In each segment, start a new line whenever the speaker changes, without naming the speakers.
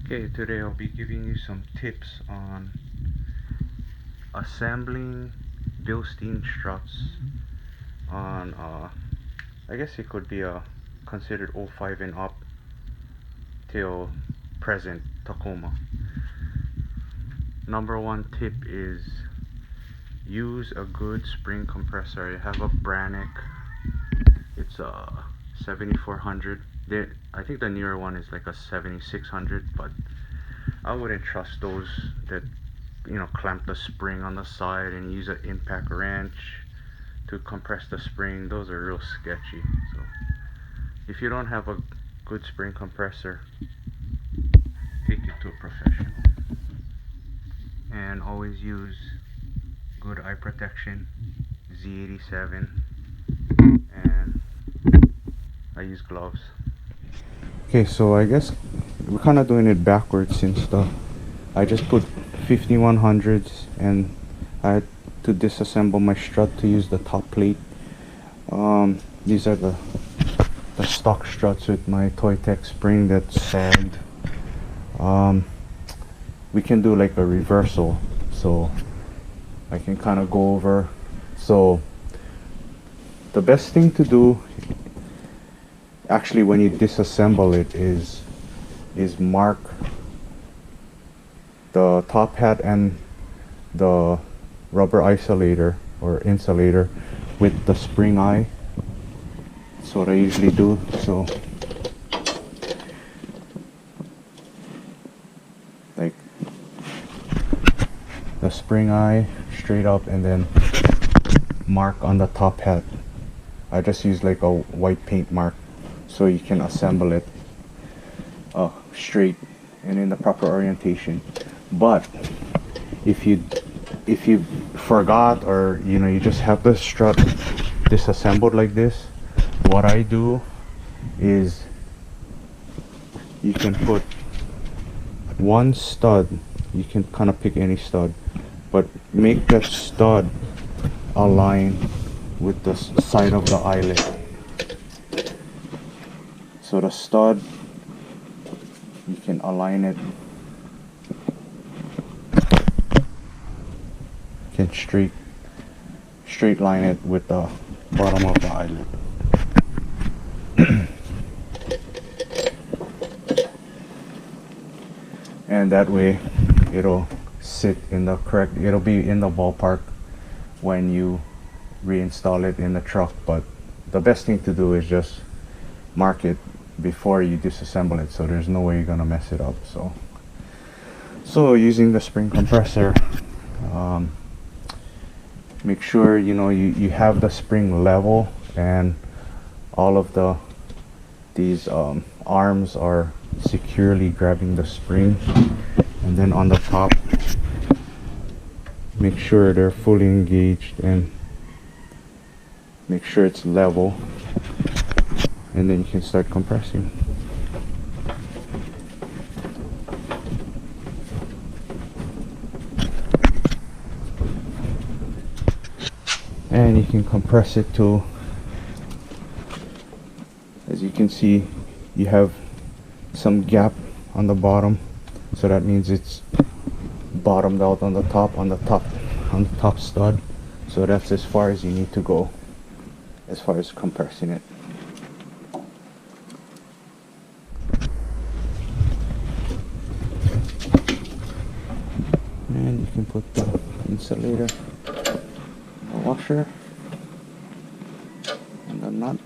Okay, today I'll be giving you some tips on assembling Bilstein struts on I guess it could be a considered '05 and up till present Tacoma. Number one tip is use a good spring compressor. I have a Branick. It's a 7400. I think the newer one is like a 7600, but I wouldn't trust those that clamp the spring on the side and use an impact wrench to compress the spring. Those are real sketchy. So if you don't have a good spring compressor, take it to a professional. And always use good eye protection, Z87, and I use gloves. Okay, so I guess we're kind of doing it backwards since I just put 5100s and I had to disassemble my strut to use the top plate. These are the stock struts with my Toytec spring that's sagged. We can do like a reversal, so I can kind of go over. So the best thing to do actually when you disassemble it is mark the top hat and the rubber isolator or insulator with the spring eye. That's what I usually do. So like the spring eye straight up and then mark on the top hat. I just use like a white paint mark so you can assemble it straight and in the proper orientation. But if you forgot, or you just have the strut disassembled like this, what I do is you can put one stud. You can kind of pick any stud, but make that stud align with the side of the eyelet. So the stud, you can align it. You can straight line it with the bottom of the eyelet. And that way it'll sit in the correct, it'll be in the ballpark when you reinstall it in the truck. But the best thing to do is just mark it before you disassemble it, so there's no way you're gonna mess it up. So using the spring compressor, make sure you have the spring level and all of these arms are securely grabbing the spring, and then on the top make sure they're fully engaged and make sure it's level, and then you can start compressing. And you can compress it to, as you can see, you have some gap on the bottom, so that means it's bottomed out on the top stud. So that's as far as you need to go as far as compressing it. And you can put the insulator, the washer, and the nut.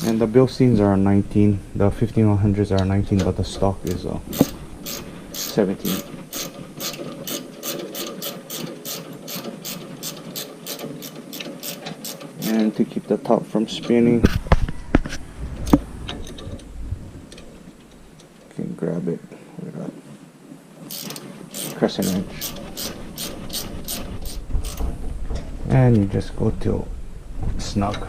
And the Bilsteins are 19, the 5100s are 19, but the stock is 17. And to keep the top from spinning, you can grab it with a crescent wrench. And you just go till snug.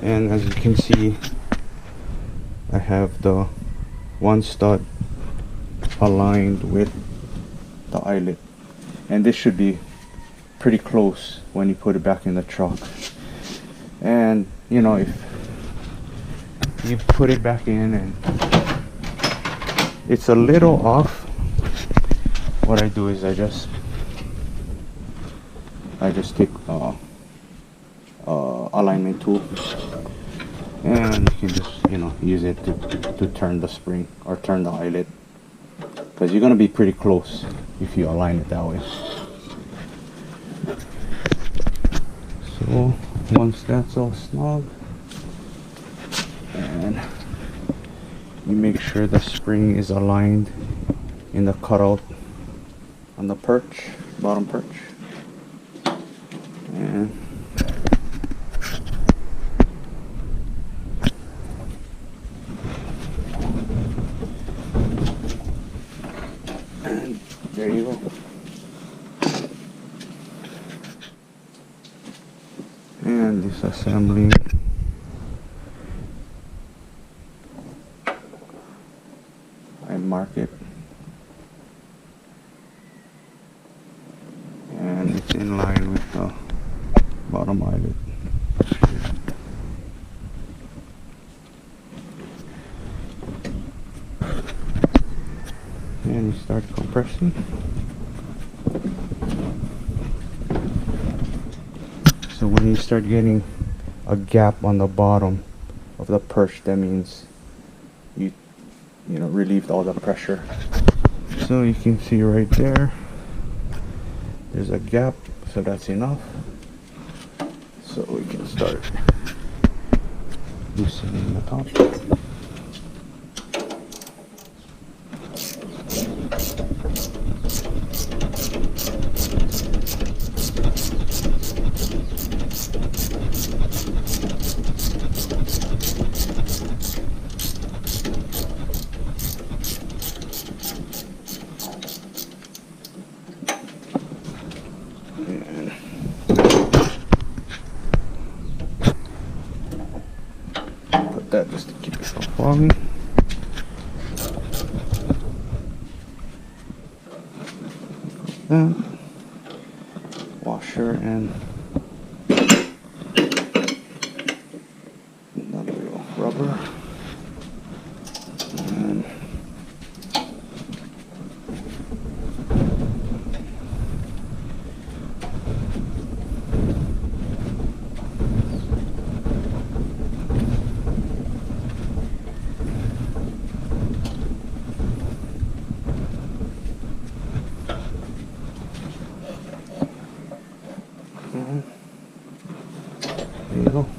And as you can see, I have the one stud aligned with the eyelet, and this should be pretty close when you put it back in the truck. And you know, if you put it back in and it's a little off, what I do is I just take alignment tool, and you can just, you know, use it to turn the spring or turn the eyelet, because you're gonna be pretty close if you align it that way. So once that's all snug, and you make sure the spring is aligned in the cutout on the perch, bottom perch, and there you go. And disassembling. I mark it, and it's in line with the bottom eyelet. And you start compressing. So when you start getting a gap on the bottom of the perch, that means you know, relieved all the pressure. So you can see right there, there's a gap, so that's enough. So we can start loosening the top. Put that just to keep it from falling. Then washer and another little rubber, and there you go.